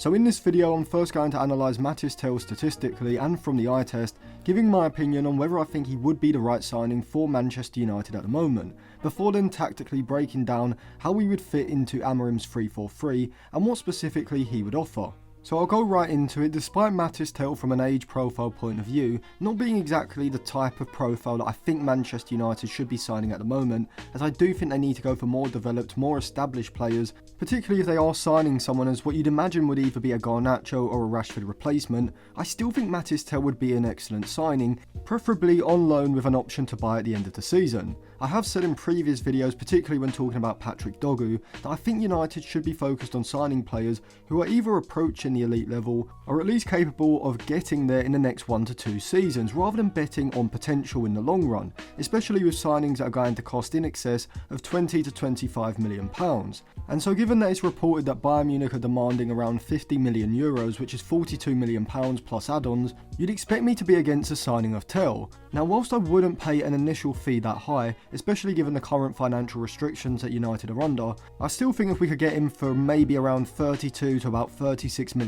So in this video I'm first going to analyse Mathys Tel statistically and from the eye test, giving my opinion on whether I think he would be the right signing for Manchester United at the moment, before then tactically breaking down how he would fit into Amorim's 3-4-3 and what specifically he would offer. So I'll go right into it. Despite Mathys Tel from an age profile point of view not being exactly the type of profile that I think Manchester United should be signing at the moment, as I do think they need to go for more developed, more established players, particularly if they are signing someone as what you'd imagine would either be a Garnacho or a Rashford replacement. I still think Mathys Tel would be an excellent signing, preferably on loan with an option to buy at the end of the season. I have said in previous videos, particularly when talking about Patrick Dogu, that I think United should be focused on signing players who are either approaching the elite level or at least capable of getting there in the next 1 to 2 seasons, rather than betting on potential in the long run, especially with signings that are going to cost in excess of £20 to £25 million. And so given that it's reported that Bayern Munich are demanding around €50 million, which is £42 million plus add-ons, you'd expect me to be against the signing of Tel. Now whilst I wouldn't pay an initial fee that high, especially given the current financial restrictions that United are under, I still think if we could get him for maybe around 32 to about £36 million,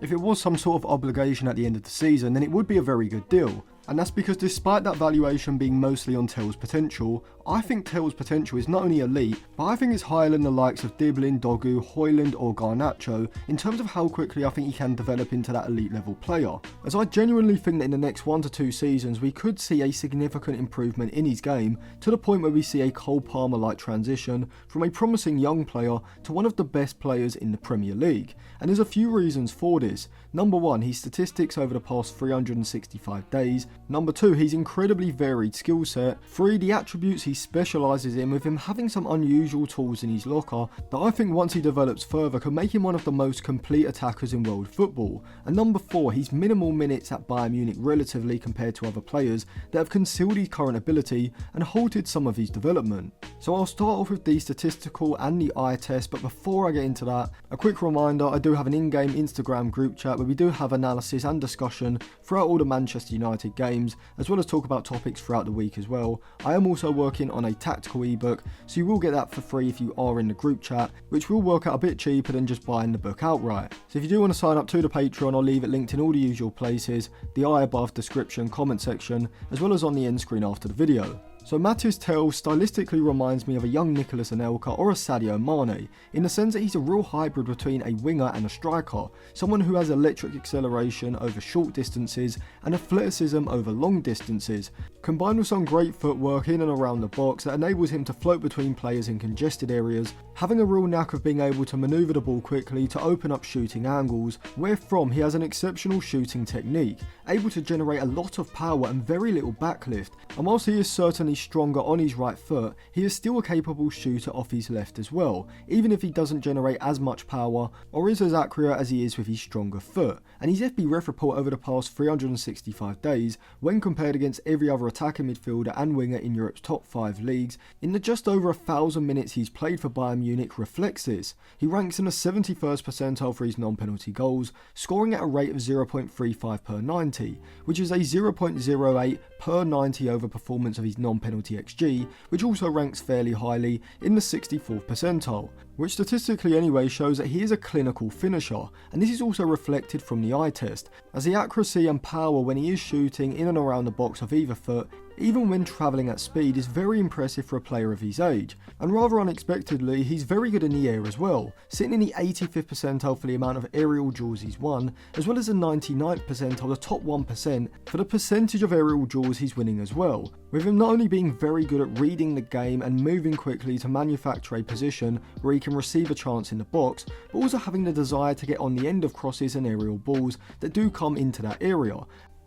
if it was some sort of obligation at the end of the season, then it would be a very good deal. And that's because despite that valuation being mostly on Tel's potential, I think Tel's potential is not only elite, but I think it's higher than the likes of Diblin, Dogu, Højlund or Garnacho in terms of how quickly I think he can develop into that elite level player. As I genuinely think that in the next 1 to 2 seasons we could see a significant improvement in his game, to the point where we see a Cole Palmer-like transition from a promising young player to one of the best players in the Premier League. And there's a few reasons for this. Number 1, his statistics over the past 365 days. Number 2, his incredibly varied skill set. 3, the attributes he specialises in, with him having some unusual tools in his locker that I think once he develops further could make him one of the most complete attackers in world football. And number 4, his minimal minutes at Bayern Munich relatively compared to other players that have concealed his current ability and halted some of his development. So I'll start off with the statistical and the eye test, but before I get into that, a quick reminder, I do have an in-game Instagram group chat where we do have analysis and discussion throughout all the Manchester United games, as well as talk about topics throughout the week as well. I am also working on a tactical ebook, so you will get that for free if you are in the group chat, which will work out a bit cheaper than just buying the book outright. So if you do want to sign up to the Patreon, I'll leave it linked in all the usual places, the eye above, description, comment section, as well as on the end screen after the video. So Mathys Tel stylistically reminds me of a young Nicolas Anelka or a Sadio Mane, in the sense that he's a real hybrid between a winger and a striker, someone who has electric acceleration over short distances and athleticism over long distances, combined with some great footwork in and around the box that enables him to float between players in congested areas, having a real knack of being able to manoeuvre the ball quickly to open up shooting angles, wherefrom he has an exceptional shooting technique, able to generate a lot of power and very little backlift, and whilst he is certainly stronger on his right foot, he is still a capable shooter off his left as well, even if he doesn't generate as much power or is as accurate as he is with his stronger foot. And his FB ref report over the past 365 days, when compared against every other attacking midfielder and winger in Europe's top 5 leagues, in the just over 1,000 minutes he's played for Bayern Munich, reflects this. He ranks in the 71st percentile for his non-penalty goals, scoring at a rate of 0.35 per 90, which is a 0.08 per 90 over performance of his non-penalty XG, which also ranks fairly highly in the 64th percentile, which statistically anyway shows that he is a clinical finisher, and this is also reflected from the eye test, as the accuracy and power when he is shooting in and around the box of either foot, even when travelling at speed, is very impressive for a player of his age. And rather unexpectedly, he's very good in the air as well, sitting in the 85th percentile for the amount of aerial duels he's won, as well as the 99th percentile, the top 1%, for the percentage of aerial duels he's winning as well, with him not only being very good at reading the game and moving quickly to manufacture a position where he can receive a chance in the box, but also having the desire to get on the end of crosses and aerial balls that do come into that area.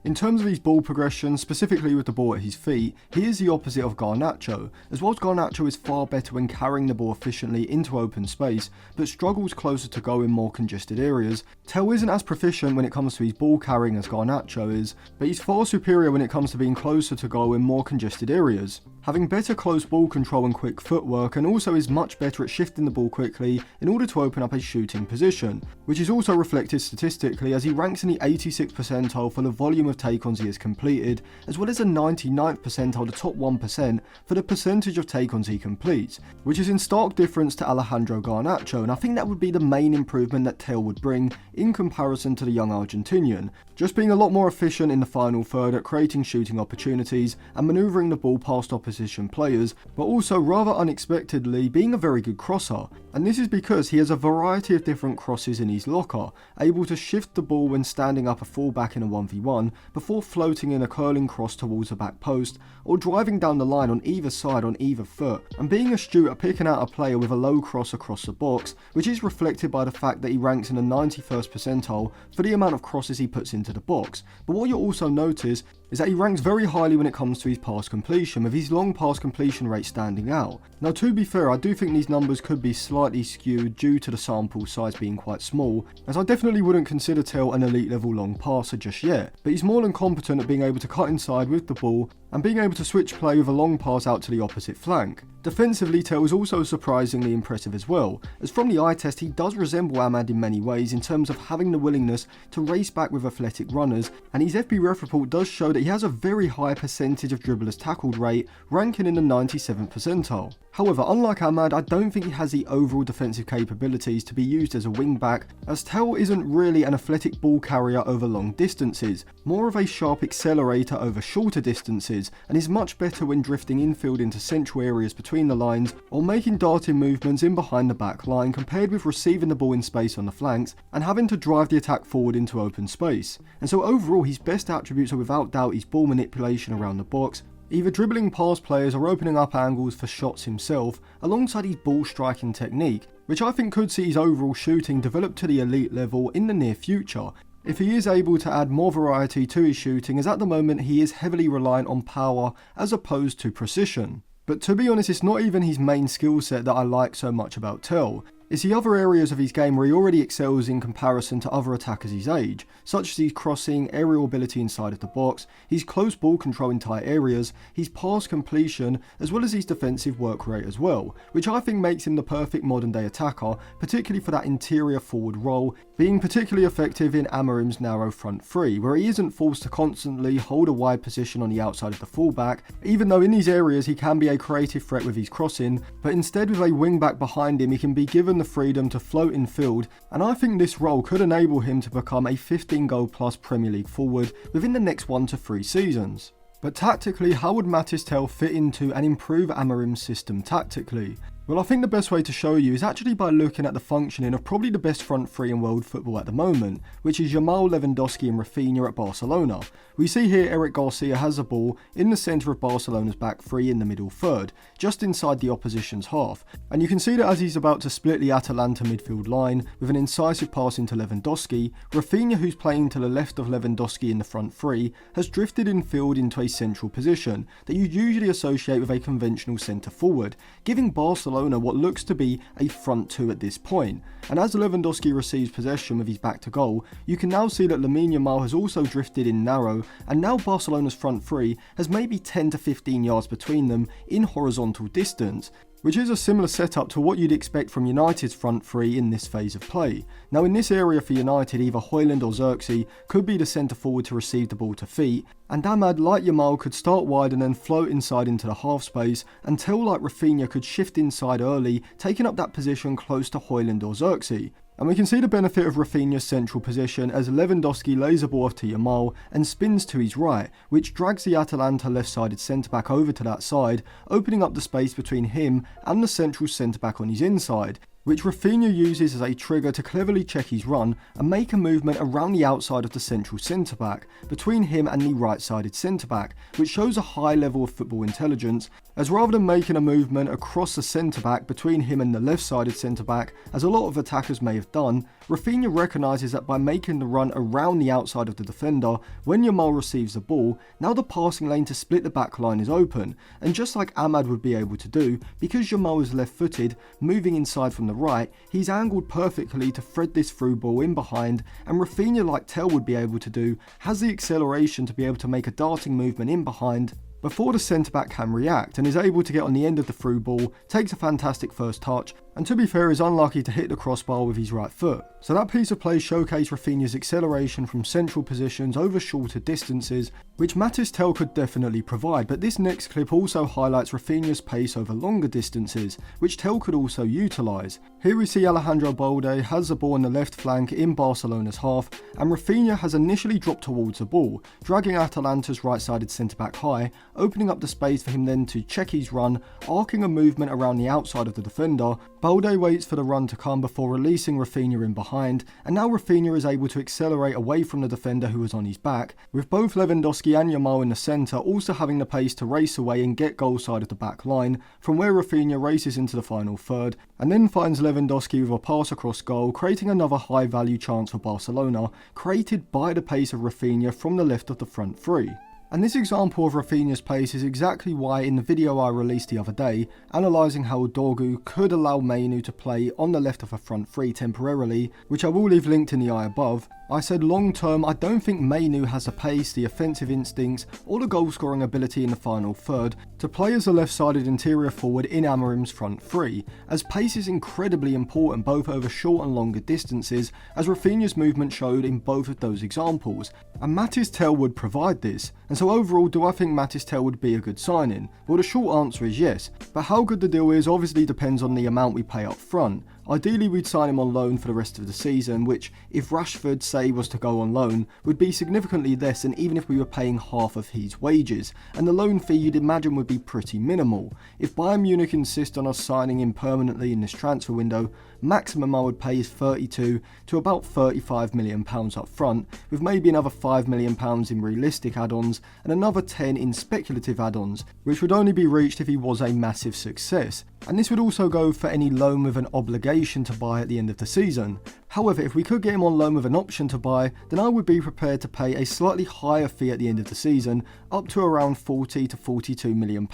In terms of his ball progression, specifically with the ball at his feet, he is the opposite of Garnacho, as whilst Garnacho is far better when carrying the ball efficiently into open space, but struggles closer to goal in more congested areas. Tel isn't as proficient when it comes to his ball carrying as Garnacho is, but he's far superior when it comes to being closer to goal in more congested areas, having better close ball control and quick footwork, and also is much better at shifting the ball quickly in order to open up a shooting position, which is also reflected statistically as he ranks in the 86th percentile for the volume of of take-ons he has completed, as well as a 99th percentile, the top 1%, for the percentage of take-ons he completes, which is in stark difference to Alejandro Garnacho, and I think that would be the main improvement that Tel would bring in comparison to the young Argentinian, just being a lot more efficient in the final third at creating shooting opportunities and manoeuvring the ball past opposition players, but also rather unexpectedly being a very good crosser. And this is because he has a variety of different crosses in his locker, able to shift the ball when standing up a fullback in a 1v1 before floating in a curling cross towards the back post, or driving down the line on either side on either foot, and being astute at picking out a player with a low cross across the box, which is reflected by the fact that he ranks in the 91st percentile for the amount of crosses he puts into the box. But what you'll also notice is that he ranks very highly when it comes to his pass completion, with his long pass completion rate standing out. Now, to be fair, I do think these numbers could be slightly skewed due to the sample size being quite small, as I definitely wouldn't consider Tel an elite level long passer just yet, but he's more than competent at being able to cut inside with the ball and being able to switch play with a long pass out to the opposite flank. Defensively, Tel is also surprisingly impressive as well, as from the eye test he does resemble Ahmad in many ways in terms of having the willingness to race back with athletic runners, and his FBref report does show that he has a very high percentage of dribblers tackled rate, ranking in the 97th percentile. However, unlike Ahmad, I don't think he has the overall defensive capabilities to be used as a wing-back, as Tel isn't really an athletic ball carrier over long distances, more of a sharp accelerator over shorter distances, and is much better when drifting infield into central areas between the lines or making darting movements in behind the back line, compared with receiving the ball in space on the flanks and having to drive the attack forward into open space. And so overall, his best attributes are without doubt his ball manipulation around the box, either dribbling past players or opening up angles for shots himself, alongside his ball striking technique, which I think could see his overall shooting develop to the elite level in the near future, if he is able to add more variety to his shooting, as at the moment he is heavily reliant on power as opposed to precision. But to be honest, it's not even his main skill set that I like so much about Tel. It's the other areas of his game where he already excels in comparison to other attackers his age, such as his crossing, aerial ability inside of the box, his close ball control in tight areas, his pass completion, as well as his defensive work rate as well, which I think makes him the perfect modern day attacker, particularly for that interior forward role, being particularly effective in Amorim's narrow front three, where he isn't forced to constantly hold a wide position on the outside of the fullback, even though in these areas he can be a creative threat with his crossing, but instead with a wing back behind him he can be given the freedom to float in field, and I think this role could enable him to become a 15 goal plus Premier League forward within the next 1 to 3 seasons. But tactically, how would Mathys Tel fit into and improve Amorim's system tactically? Well, I think the best way to show you is actually by looking at the functioning of probably the best front three in world football at the moment, which is Yamal, Lewandowski and Rafinha at Barcelona. We see here Eric Garcia has the ball in the centre of Barcelona's back three in the middle third, just inside the opposition's half, and you can see that as he's about to split the Atalanta midfield line with an incisive pass into Lewandowski, Rafinha, who's playing to the left of Lewandowski in the front three, has drifted in field into a central position that you'd usually associate with a conventional centre forward, giving Barcelona what looks to be a front two at this point. And as Lewandowski receives possession with his back to goal, you can now see that Lamine Yamal has also drifted in narrow, and now Barcelona's front three has maybe 10 to 15 yards between them in horizontal distance, which is a similar setup to what you'd expect from United's front three in this phase of play. Now in this area for United, either Højlund or Xerxes could be the centre forward to receive the ball to feet, and Ahmad, like Yamal, could start wide and then float inside into the half space, and Tel, like Rafinha, could shift inside early, taking up that position close to Højlund or Xerxes. And we can see the benefit of Rafinha's central position as Lewandowski lays the ball off to Yamal and spins to his right, which drags the Atalanta left-sided centre-back over to that side, opening up the space between him and the central centre-back on his inside, which Rafinha uses as a trigger to cleverly check his run and make a movement around the outside of the central centre-back, between him and the right-sided centre-back, which shows a high level of football intelligence, as rather than making a movement across the centre-back between him and the left-sided centre-back, as a lot of attackers may have done, Rafinha recognises that by making the run around the outside of the defender, when Yamal receives the ball, now the passing lane to split the back line is open, and just like Ahmad would be able to do, because Yamal is left-footed, moving inside from the right, he's angled perfectly to thread this through ball in behind, and Rafinha, like Tel would be able to do, has the acceleration to be able to make a darting movement in behind before the centre-back can react, and is able to get on the end of the through ball, takes a fantastic first touch, and to be fair is unlucky to hit the crossbar with his right foot. So that piece of play showcased Rafinha's acceleration from central positions over shorter distances, which Mathys Tel could definitely provide, but this next clip also highlights Rafinha's pace over longer distances, which Tel could also utilise. Here we see Alejandro Balde has the ball on the left flank in Barcelona's half, and Rafinha has initially dropped towards the ball, dragging Atalanta's right-sided centre-back high, opening up the space for him then to check his run, arcing a movement around the outside of the defender. Balde waits for the run to come before releasing Rafinha in behind, and now Rafinha is able to accelerate away from the defender who was on his back, with both Lewandowski and Yamal in the centre also having the pace to race away and get goal side of the back line, from where Rafinha races into the final third, and then finds Lewandowski with a pass across goal, creating another high value chance for Barcelona, created by the pace of Rafinha from the left of the front three. And this example of Rafinha's pace is exactly why in the video I released the other day, analysing how Dorgu could allow Mainu to play on the left of a front three temporarily, which I will leave linked in the eye above, I said long term I don't think Mainu has the pace, the offensive instincts or the goal scoring ability in the final third to play as a left-sided interior forward in Amorim's front three, as pace is incredibly important both over short and longer distances, as Rafinha's movement showed in both of those examples, and Mathys Tel would provide this. And so overall, do I think Mathys Tel would be a good signing? Well, the short answer is yes, but how good the deal is obviously depends on the amount we pay up front. Ideally we'd sign him on loan for the rest of the season, which, if Rashford, say, was to go on loan, would be significantly less than even if we were paying half of his wages, and the loan fee you'd imagine would be pretty minimal. If Bayern Munich insist on us signing him permanently in this transfer window, maximum I would pay is 32 to about £35 million up front, with maybe another £5 million in realistic add-ons and another 10 in speculative add-ons, which would only be reached if he was a massive success. And this would also go for any loan with an obligation to buy at the end of the season. However, if we could get him on loan with an option to buy, then I would be prepared to pay a slightly higher fee at the end of the season, up to around £40 to £42 million,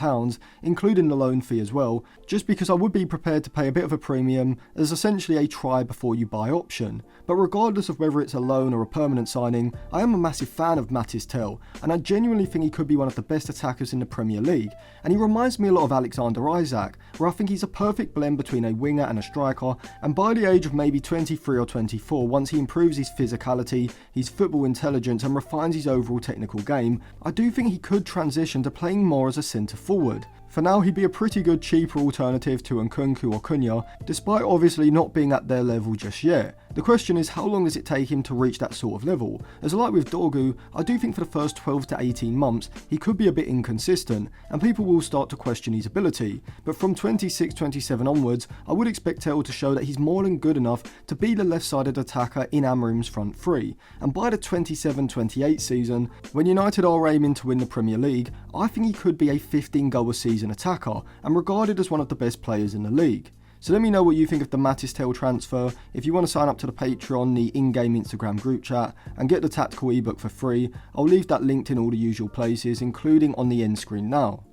including the loan fee as well, just because I would be prepared to pay a bit of a premium as essentially a try before you buy option. But regardless of whether it's a loan or a permanent signing, I am a massive fan of Mathys Tel, and I genuinely think he could be one of the best attackers in the Premier League, and he reminds me a lot of Alexander Isak, where I think he's a perfect blend between a winger and a striker, and by the age of maybe 23 or 24, once he improves his physicality, his football intelligence and refines his overall technical game, I do think he could transition to playing more as a centre forward. For now, he'd be a pretty good cheaper alternative to Nkunku or Cunha, despite obviously not being at their level just yet. The question is, how long does it take him to reach that sort of level? As like with Dorgu, I do think for the first 12 to 18 months, he could be a bit inconsistent, and people will start to question his ability. But from 26-27 onwards, I would expect Tel to show that he's more than good enough to be the left-sided attacker in Amorim's front three. And by the 27-28 season, when United are aiming to win the Premier League, I think he could be a 15-goal a season attacker, and regarded as one of the best players in the league. So let me know what you think of the Mathys Tel transfer. If you want to sign up to the Patreon, the in-game Instagram group chat, and get the tactical ebook for free, I'll leave that linked in all the usual places, including on the end screen now.